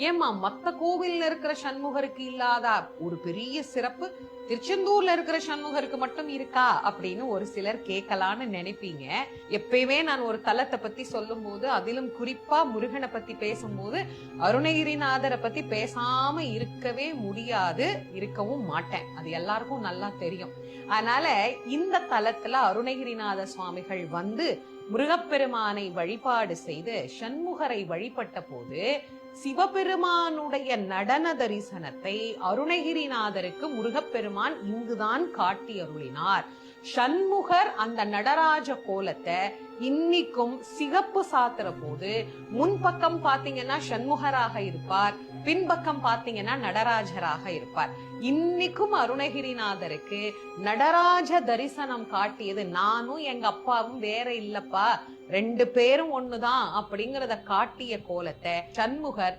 ஏமா மத்த கோவில்ல இருக்கிற சண்முகருக்கு இல்லாத ஒரு பெரிய சிறப்பு திருச்செந்தூர்ல இருக்கிற சண்முகருக்கு மட்டும் இருக்கா அப்படின்னு ஒரு சிலர் கேட்கலான்னு நினைப்பீங்க. எப்பயுமே நான் ஒரு தலத்தை பத்தி சொல்லும் போது, அதிலும் குறிப்பா முருகனை பத்தி பேசும்போது அருணகிரிநாதரை பத்தி பேசாம இருக்கவே முடியாது, இருக்கவும் மாட்டேன். அது எல்லாருக்கும் நல்லா தெரியும். அதனால இந்த தலத்துல அருணகிரிநாத சுவாமிகள் வந்து முருகப்பெருமானை வழிபாடு செய்து சண்முகரை வழிபட்ட போது சிவபெருமானுடைய நடன தரிசனத்தை அருணகிரிநாதருக்கு முருகப்பெருமான் இங்குதான் காட்டி அருளினார். சண்முகர் அந்த நடராஜ கோலத்தை இன்னிக்கும் சிகப்பு சாத்துற போது முன்பக்கம் பாத்தீங்கன்னா சண்முகராக இருப்பார், பின்பக்கம் பாத்தீங்கன்னா நடராஜராக இருப்பார். இன்னைக்கும் அருணகிரிநாதருக்கு நடராஜ தரிசனம் காட்டியது நானும் எங்க அப்பாவும் வேற இல்லப்பா, ரெண்டு பேரும் ஒண்ணுதான் அப்படிங்கறத காட்டிய கோலத்தை சண்முகர்